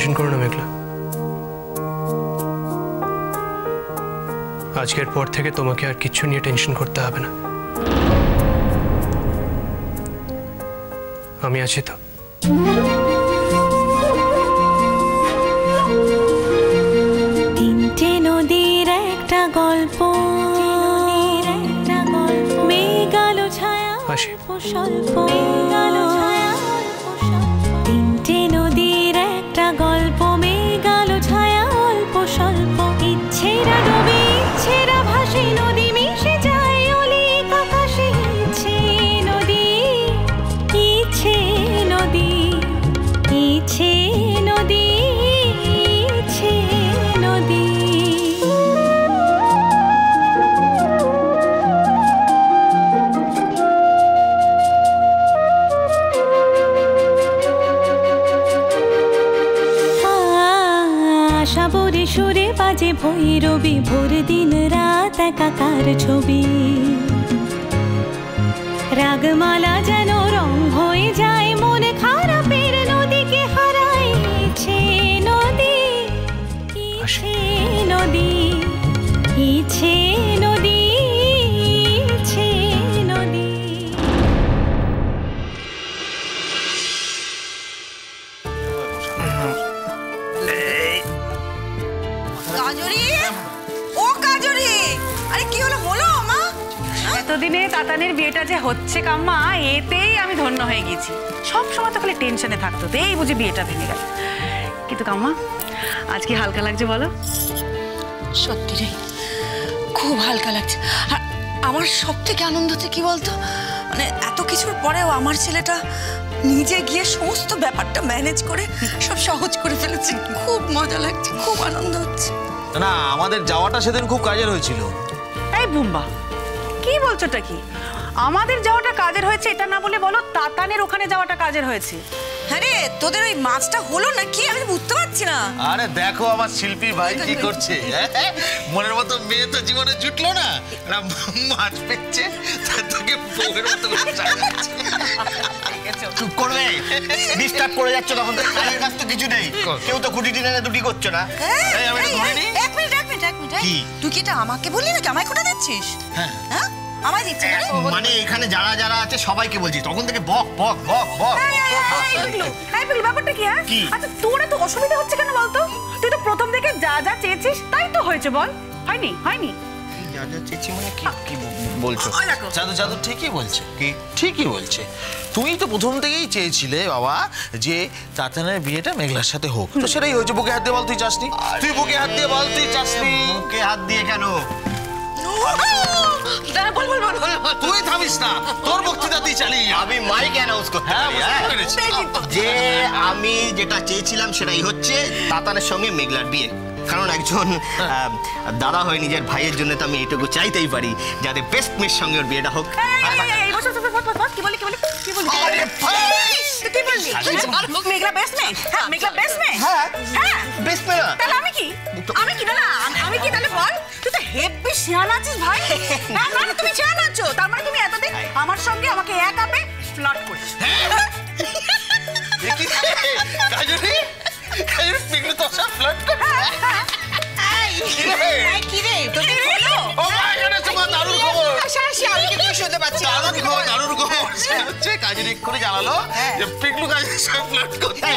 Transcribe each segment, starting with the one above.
Tension করো না মেঘলা। আজকের পর থেকে তোমাকে আর কিচ্ছু নিয়ে টেনশন করতে হবে না। আমি আছি তো। তিনটে নদীর একটা গল্প, মেঘালো ছায়া স্বল্প, তিনটে নদীর একটা গল্প, মেঘালো ছায়া অল্প স্বল্প, ইচ্ছেরা ডোবে ইচ্ছেরা ভাসে, নদী মিশে যায় অলিক আকাশে, ইচ্ছে নদী, ইচ্ছে নদী, ইচ্ছে নদী, ইচ্ছে নদী। সাবরে সুরে বাজে ভৈরবী, ভোর দিন রাত একাকার ছবি, রাগমালা যেন রং হয়ে যায়, মন খারাপের নদীকে হারায়, ইচ্ছে নদী, ইচ্ছে নদী, ইচ্ছে নদী, ইচ্ছে নদী। কাজরি, ও কাজরি, আরে কি হলো হলো মা? এতদিনে তাতানের বিয়েটা যে হচ্ছে কাম্মা, এতেই আমি ধন্য হয়ে গেছি। সব সময় তো খালি টেনশনে থাকতো, এই বুঝি বিয়েটা ভেঙে গেল। কিন্তু কাম্মা, আজ কি হালকা লাগছে বলো? সত্যি রে, খুব হালকা লাগছে। আর আমার সব থেকে আনন্দ হচ্ছে কি বলতো, মানে এত কিছুর পরেও আমার ছেলেটা নিজে গিয়ে সমস্ত ব্যাপারটা ম্যানেজ করে সব সহজ করে ফেলেছে। খুব মজা লাগছে, খুব আনন্দ হচ্ছে। না, আমাদের যাওয়াটা সেদিন খুব কাজের হয়েছিল। এই বুম্বা, কি বলছোটা কি? আমাদের যাওয়াটা কাজের হয়েছে এটা না বলে বলো তাতানের ওখানে যাওয়াটা কাজের হয়েছে। হ্যাঁ রে, তোদের ওই মাছটা হলো না কি আমি বুঝতে পারছি না। আরে দেখো আমার শিল্পী ভাই কি করছে, মনের মতো মেয়ে তো জীবনে জুটলো না, মাছ পেচ্ছে তাকে বউয়ের মতো চুপ করবে, ডিস্টার্ব করে যাচ্ছ তখন থেকে, কাজের কাজ তো কিছু নেই, কেউ তো খুঁটি টিনে দুটি করছো না। এক মিনিট তুই কি এটা আমাকে বললি নাকি? আমায় খোটা দিচ্ছিস? হ্যাঁ, আমায় দিচ্ছিস মানে এখানে যারা যারা আছে সবাইকে বলছি, তখন থেকে বক বক বক বক। ব্যাপারটা কি? আচ্ছা তোর এত অসুবিধা হচ্ছে কেন বলতো? তুই তো প্রথম থেকে যা যা চেয়েছিস তাই তো হয়েছে, বল। হয়নি হয়নি যা যা চেয়েছি মানে কি বলছো? জাদু জাদু ঠিকই বলছে, কি ঠিকই বলছে। তুমি তো প্রথম থেকেই চেয়েছিলে বাবা যে তাতানের বিয়েটা মেঘলার সাথে হোক, তো সেটাই হয়েছে। বুকে হাত দিয়ে বল তুই চাসনি, তুই বুকে হাত দিয়ে বল তুই চাসনি। বুকে হাত দিয়ে কেন? তুই থামিস না, তোর বক্তৃতা তুই চালিয়ে যা। আমি মাইক অ্যানাউন্স করতে পারি যে আমি যেটা চেয়েছিলাম সেটাই হচ্ছে, তাতানের সঙ্গে মেঘলার বিয়ে। কারণ একজন দাদা হয়ে নিজের ভাইয়ের জন্য তো আমি এটুকু চাইতেই পারি যাতে বেস্ট মেয়ের সঙ্গে ওর বিয়েটা হোক। মেঘলা বেস্ট মেয়ে? মেঘলা বেস্ট মেয়ে? হ্যাঁ বেস্ট মেয়ে। তাহলে আমি কি? আমি কি? না আমি কি তাহলে বল? তুই তো হেব্বি শিয়াল আছিস ভাই। না না তুমি শিয়াল আছো, তার মানে তুমি এতদিন আমার সঙ্গে আমাকে এক আপে ফ্লার্ট করছিস। দেখি কাজরি, কাজরি পিগলে তো সব ফ্লার্ট করে। কি রে তোকে বলো? ও মা, এটা তো দারুণ খবর। আসি আমি কি তুই শুনতে পাচ্ছি? দারুণ খবর হচ্ছে, কাজরি করে জানালো যে পিগলু কাজরি সব ফ্লার্ট করছে।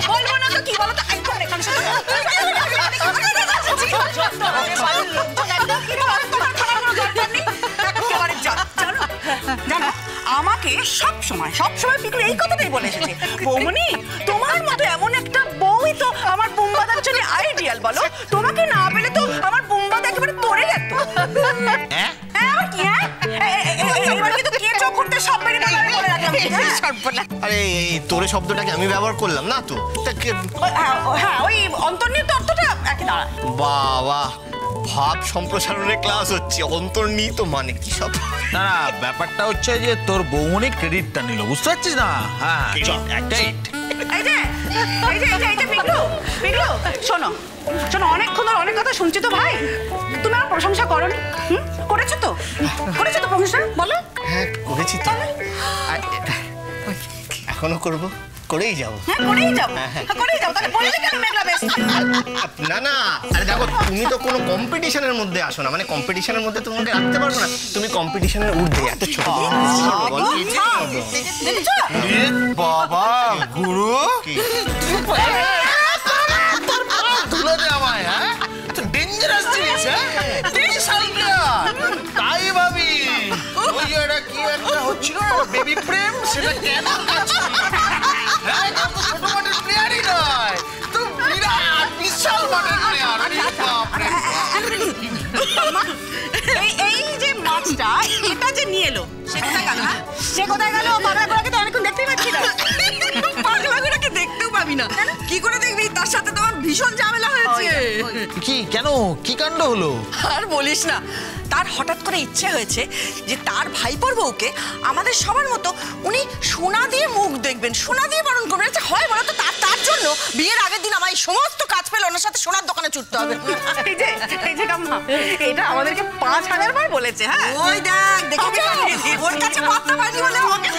বলবো না তো কি বলো তো? একদম এখানে শুধু আমাকে সব সময় পিকলু এই কথাটাই বলে এসেছে, বৌমনি তোমার মতো এমন একটা বউই তো আমার বুম্বাদার জন্য আইডিয়াল। বলো, তোমাকে না পেলে তো আমার বুম্বাদা একেবারে পড়ে যেত। আরে তোরে শব্দটাকে আমি ব্যবহার করলাম না তো? হ্যাঁ, ওই অন্তর্নিহিত অর্থটা একই দাঁড়ায়। বাবা, ভাব সম্প্রসারণের ক্লাস হচ্ছে, অন্তর্নিহিত মানে কি সব? না না, ব্যাপারটা হচ্ছে যে তোর বৌমনি ক্রেডিটটা নিল, বুঝতে পারছিস না? হ্যাঁ শোনো শোনো, অনেকক্ষণ অনেক কথা শুনছি তো ভাই, তুমি আমার প্রশংসা করোনি? করেছো তো প্রশংসা? বলো। হ্যাঁ করেছি তো, এখনো করবো। করেই যাবো। হ্যাঁ করেই যাবো, করেই যাবো। তাহলে বললে কেন মেঘলা বেশ? না না, আরে দেখো তুমি তো কোনো কম্পিটিশনের মধ্যে আসো না, মানে কম্পিটিশনের মধ্যে তোমাকে রাখতে পারবো না, তুমি কম্পিটিশনের ঊর্ধ্বে, এত ছোট দেখেছো? বাবা গুরু তুলে দে আমায়, হ্যাঁ ডেঞ্জারাস জিনিস, তাই ভাবি ওই একটা কি একটা হচ্ছিল বেবি প্রেম, সেটা কেন ছোট মাঠের প্লেয়ারই নয় তো বিরাট বিশাল মাঠের প্লেয়ার। এই যে মাছটা এটা যে নিয়ে এলো সে কোথায় গেল? সে কোথায় গেল? পাগলাগুলোকে তো অনেকক্ষণ দেখতেই পাচ্ছি না। পাগলাগুলোকে দেখতেও পাবি না, কি করে দেখবি? তার সাথে তোমার ভীষণ ঝামেলা হয়েছে। কি কেন, কি কাণ্ড হলো? আর বলিস না, তার হঠাৎ করে ইচ্ছে হয়েছে যে তার ভাইপোর বউকে আমাদের সবার মতো উনি সোনা দিয়ে মুখ দেখবেন, সোনা দিয়ে বরণ করবেন। আচ্ছা হয় বলো তো, তার জন্য বিয়ের আগের দিন আমার এই সমস্ত কাজ পেলে ওনার সাথে সোনার দোকানে ছুটতে হবে। এই যে কাম্মা, এটা আমাদেরকে 5000 বার বলেছে। হ্যাঁ ওই দেখ দেখি ওর কাছে পাত্তা পাইনি বলে আমাকে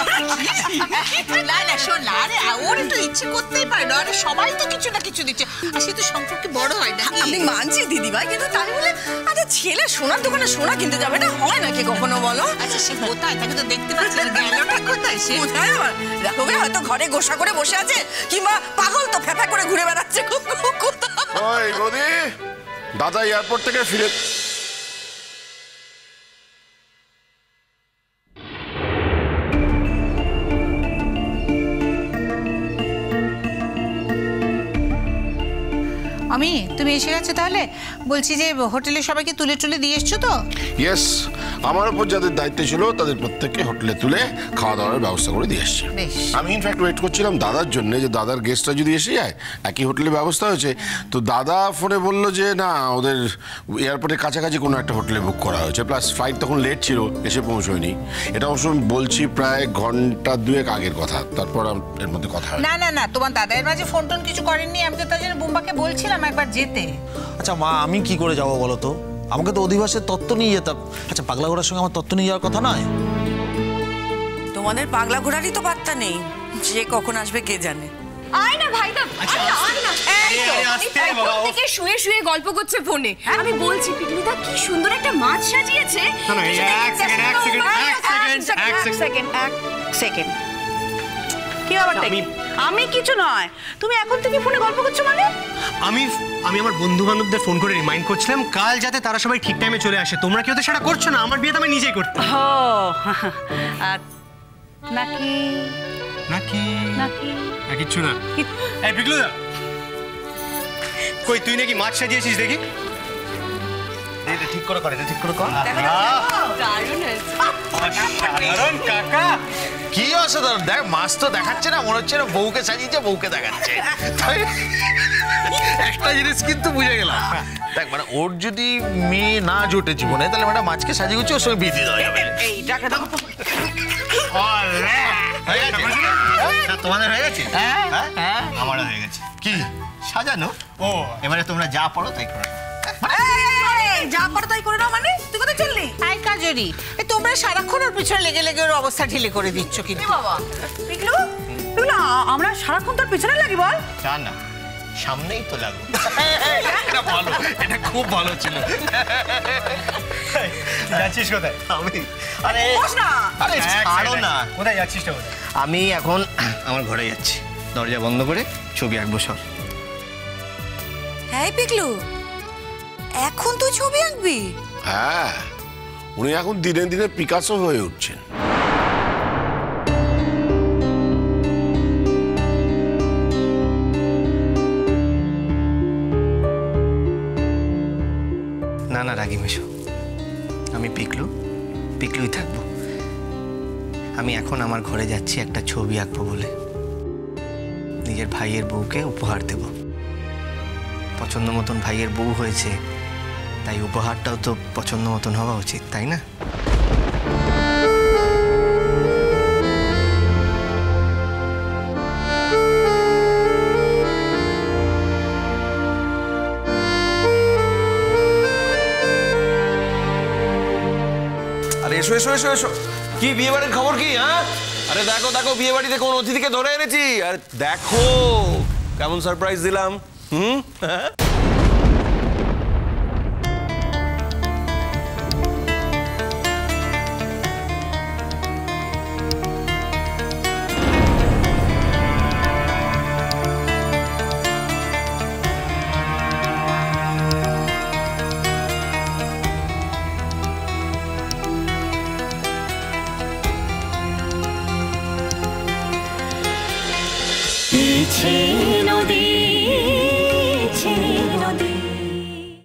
না না শোন না, আরে ওর একটু ইচ্ছে করতেই পারে না, আরে সবাই তো কিছু না কিছু দিচ্ছে, আর সে তো সম্পর্কে বড় হয় না। আমি মানছি দিদিভাই, কিন্তু তাই বলে আচ্ছা ছেলে সোনার দোকানে সোনা কিনতে যাবে, না হয় নাকি কখনো বলো? আচ্ছা সে কোথায়, তাকে তো দেখতে পাচ্ছি না, গেলটা কোথায় সে? কোথায় আবার দেখো গে, হয়তো ঘরে গোসা করে বসে আছে, কিংবা পাগল তো ফেফা করে ঘুরে বেড়াচ্ছে। ওই গদি, দাদা এয়ারপোর্ট থেকে ফিরে আমি তুমি এসে গেছো তাহলে? বলছি যে হোটেলে সবাইকে তুলে টুলে দিয়ে এসছো তো? ইয়েস, আমার উপর যাদের দায়িত্ব ছিল তাদের প্রত্যেককে হোটেলে তুলে খাওয়া দাওয়ার ব্যবস্থা করে দিয়ে এসছি। আমি ইনফ্যাক্ট ওয়েট করছিলাম দাদার জন্য, যে দাদার গেস্টরা যদি এসে যায়, একই হোটেলে ব্যবস্থা হয়েছে। তো দাদা ফোনে বললো যে না, ওদের এয়ারপোর্টের কাছাকাছি কোনো একটা হোটেলে বুক করা হয়েছে, প্লাস ফ্লাইট তখন লেট ছিল, এসে পৌঁছয়নি। এটা অবশ্য বলছি প্রায় ঘন্টা দুয়েক আগের কথা, তারপর এর মধ্যে কথা হয়। না না না, তোমার দাদা এর মাঝে ফোন টোন কিছু করেননি? আমি তো তার জন্য বুম্বাকে বলছিলাম একবার যেতে। আচ্ছা মা, আমি কি করে যাবো বলো তো? আমাকে তো অধিবাসের তত্ত্ব নিয়ে যেতাম। আচ্ছা পাগলা ঘোড়ার সঙ্গে আমার তত্ত্ব নিয়ে যাওয়ার কথা নয়? তোমাদের পাগলা ঘোড়ারই তো পাত্তা নেই, যে কখন আসবে কে জানে। আয় না ভাইদা, আয় না। থেকে শুয়ে শুয়ে গল্প করছে ফোনে। আমি বলছি পিকনিদা কি সুন্দর একটা মাছ সাজিয়েছে। এক সেকেন্ড কি ব্যাপারটা? আমি কিছু নয়, তুমি এখন থেকে ফোনে গল্প করছো মানে? আমি আমার বন্ধু বান্ধবদের ফোন করে রিমাইন্ড করছিলাম কাল যাতে তারা সবাই ঠিক টাইমে চলে আসে। তোমরা কেউ তো সেটা করছো না, আমার বিয়ে তো আমি নিজেই করতাম। নাকি নাকি নাকি কিচ্ছু না। এই পিকলুদা, কই তুই নাকি মাছ সাজিয়েছিস দেখি? এটা ঠিক করে কর, এটা ঠিক করে কর। দারুণ কাকা। কি অসাধারণ! দেখ, মাছ তো দেখাচ্ছে না, মনে হচ্ছে না বউকে সাজিয়েছে, বউকে দেখাচ্ছে। একটা জিনিস কিন্তু বুঝে গেলাম, দেখ মানে ওর যদি মেয়ে না জোটে জীবনে, তাহলে মানে মাছকে সাজিয়ে গুছিয়ে ওর সঙ্গে বিয়ে দিয়ে দেওয়া যাবে। এইটাকে তো তোমাদের হয়ে গেছে? আমারও হয়ে গেছে। কি সাজানো? ও এবারে তোমরা যা পড়ো তাই করো। যা পারো তাই করে নাও মানে? তুই কোথায় চললি? আই কাজরি, তোমরা সারাক্ষণ ওর পিছনে লেগে লেগে ওর অবস্থা ঢিলে করে দিচ্ছ কিন্তু। বাবা পিকলু, পিকলু আমরা সারাক্ষণ তোর পিছনে লাগি বল? তা না, সামনেই তো লাগো। এটা ভালো, এটা খুব ভালো ছিল। যাচ্ছিস কোথায়? আমি আরে আরে ছাড়ো না। কোথায় যাচ্ছিস? আমি এখন আমার ঘরে যাচ্ছি, দরজা বন্ধ করে ছবি আঁকবো সব। হ্যাঁ পিকলু, এখন তুই ছবি আঁকবি? হ্যাঁ, উনি এখন দিনে দিনে পিকাসো হয়ে উঠছেন। না না রাগি মেশো, আমি পিকলুই থাকবো। আমি এখন আমার ঘরে যাচ্ছি একটা ছবি আঁকবো বলে, নিজের ভাইয়ের বউকে উপহার দেব। পছন্দ মতন ভাইয়ের বউ হয়েছে, তাই উপহারটাও তো পছন্দ মতন হওয়া উচিত, তাই না? আরে এসো এসো এসো এসো, কি বিয়ে বাড়ির খবর কি? হ্যাঁ আরে দেখো দেখো, বিয়ে বাড়িতে কোন অতিথিকে ধরে এনেছি। আর দেখো কেমন সারপ্রাইজ দিলাম। পিছে নদী